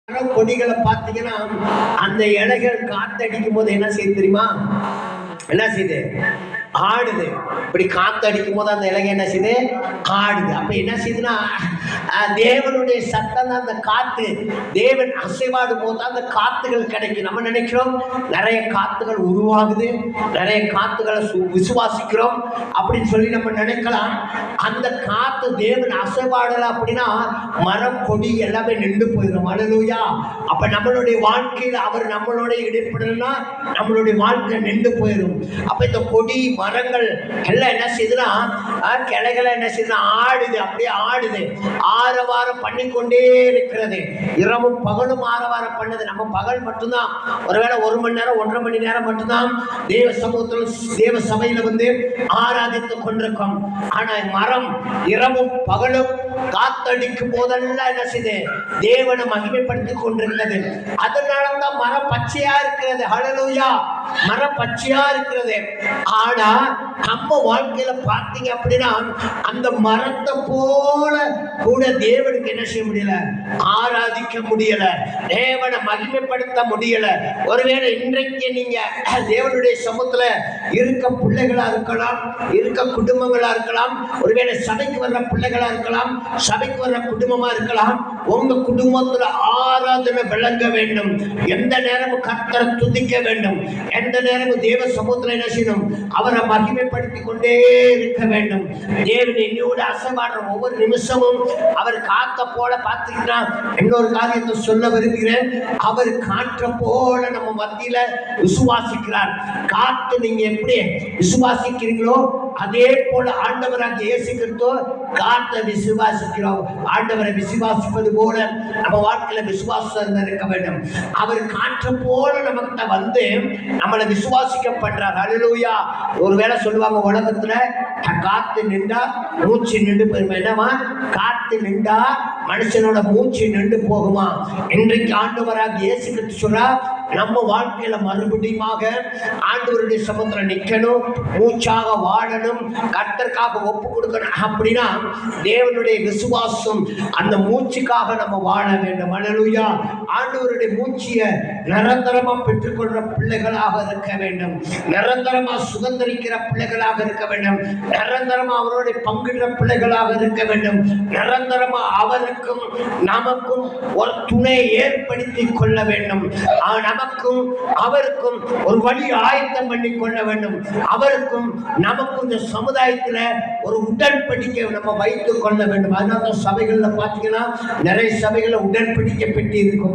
கொடிகளை பார்த்தீங்கன்னா அந்த இலைகள் காத்தடிக்கும் போது என்ன செய்யுது தெரியுமா? என்ன செய்யுது? ஆடுது. இப்படி காத்தடிக்கும் போது அந்த இலைகள் என்ன செய்யுது? ஆடுது. அப்ப என்ன செய்யுதுன்னா தேவனுடைய சத்தம் தான் அந்த காத்து. தேவன் அசைவாடும் போது தான் அந்த காத்துகள் கிடைக்கும். நம்ம நினைக்கிறோம் நிறைய காத்துகள் உருவாகுது, நிறைய காத்துகளை விசுவாசிக்கிறோம் அப்படின்னு சொல்லி நம்ம நினைக்கலாம். அந்த காத்து தேவன் அசைவாடல அப்படின்னா மரம் கொடி எல்லாமே நின்று போயிடும். அல்லேலூயா. அப்ப நம்மளுடைய வாழ்க்கையில் அவர் நம்மளோட இடைப்படலன்னா நம்மளுடைய வாழ்க்கை நின்று போயிடும். அப்ப இந்த கொடி மரங்கள் எல்லாம் என்ன செய்யுதுன்னா கிளைகளை என்ன செய்யுதுன்னா ஆடுது, அப்படியே ஆடுது, ஆரவாரம் பண்ணிக்கொண்டே இருக்கிறது. இரவும் பகலும் ஆரவாரம் பண்ணது. நம்ம பகல் மட்டும்தான் ஒருவேளை 1 மணி நேரம் 1.5 மணி நேரம் மட்டும்தான் தேவ சமூகத்தில் தேவ சபையில ஆராதித்துக் கொண்டிருக்கோம். ஆனா மரம் இரவும் பகலும் காத்தடிக்கும் போதெல்லாம் என்ன செய்யுது? தேவனை மகிமைப்படுத்திக் கொண்டிருக்கிறது. அதனாலதான் மரம் பச்சையா இருக்கிறது. ஹல்லேலூயா. மரம் பச்சையா இருக்கிறது. ஆனா நம்ம வாழ்க்கையில பார்த்தீங்க அப்படின்னா அந்த மரத்தை போல கூட தேவனுக்கு என்ன செய்ய முடியல? ஆராதிக்க முடியல, தேவனை மகிமைப்படுத்த முடியல. ஒருவேளை இன்றைக்கு நீங்க தேவனுடைய சமூகத்துல இருக்க பிள்ளைகளா இருக்கலாம், இருக்க குடும்பங்களா இருக்கலாம், ஒருவேளை சபைக்கு வர்ற பிள்ளைகளா இருக்கலாம், சபைக்கு வர்ற குடும்பமா இருக்கலாம். உங்க குடும்பத்துல ஆராதனை விளங்க வேண்டும். எந்த நேரமும் கர்த்தரை துதிக்க வேண்டும். எந்த நேரமும் தேவ சமூகத்துல என்ன செய்யணும்? அவரை மகிமைப்படுத்திக் கொண்டே இருக்க வேண்டும். தேவன் என்னோட அசைவாடுற ஒவ்வொரு நிமிஷமும் அவர் காத்த போல பார்த்தீங்கன்னா, இன்னொரு காரியத்தை சொல்ல விரும்புகிறேன். அவர் காற்ற போல நம்ம மத்தியில விசுவாசிக்கிறார். காத்து நீங்க எப்படி விசுவாசிக்கிறீங்களோ அதே போல ஆண்டவராக இயேசு கிறிஸ்து காற்றை விசுவாசிக்கிறோம். ஆண்டவரை விசுவாசிப்பது போல நம்ம வாழ்க்கையில விசுவாசம் இருக்க வேண்டும். அவர் காற்று போல நமக்கு நம்மளை விசுவாசிக்க பண்றார். அல்லேலூயா. ஒருவேளை சொல்லுவாங்க உலகத்துல காத்து நின்றா மூச்சு நின்று போயிருமா? என்னமா? காத்து நின்றா மனுஷனோட மூச்சு நின்று போகுமா? இன்றைக்கு ஆண்டவராக இயேசு கிறிஸ்து சொல்றார், நம்ம வாழ்க்கையில மறுபடியும் ஆண்டவருடைய சமூகத்துல நிக்கணும், மூச்சாக வாழணும், கர்த்தருக்காக ஒப்பு கொடுக்கணும். அப்படின்னா தேவனுடைய விசுவாசம் அந்த மூச்சுக்காக நம்ம வாழ வேண்டும். அல்லேலூயா. ஆண்டவருடைய மூச்சியை நிரந்தரமா பெற்றுக்கொள்ற பிள்ளைகளாக இருக்க வேண்டும். நிரந்தரமா சுதந்திரிக்கிற பிள்ளைகளாக இருக்க வேண்டும். நிரந்தரமா அவரோட பங்கிடுற பிள்ளைகளாக இருக்க வேண்டும். நிரந்தரமா அவருக்கும் நமக்கும் ஒரு துணை ஏற்படுத்தி கொள்ள வேண்டும். நமக்கும் அவருக்கும் ஒரு வழி ஆயத்தம் பண்ணி கொள்ள வேண்டும். அவருக்கும் நமக்கும் இந்த சமுதாயத்துல ஒரு உடன்படிக்கை நம்ம வைத்துக் கொள்ள வேண்டும். அதனால சபைகள்ல பாத்தீங்கன்னா நிறைய சபைகள்ல உடன்படிக்கை பெட்டி இருக்கும்.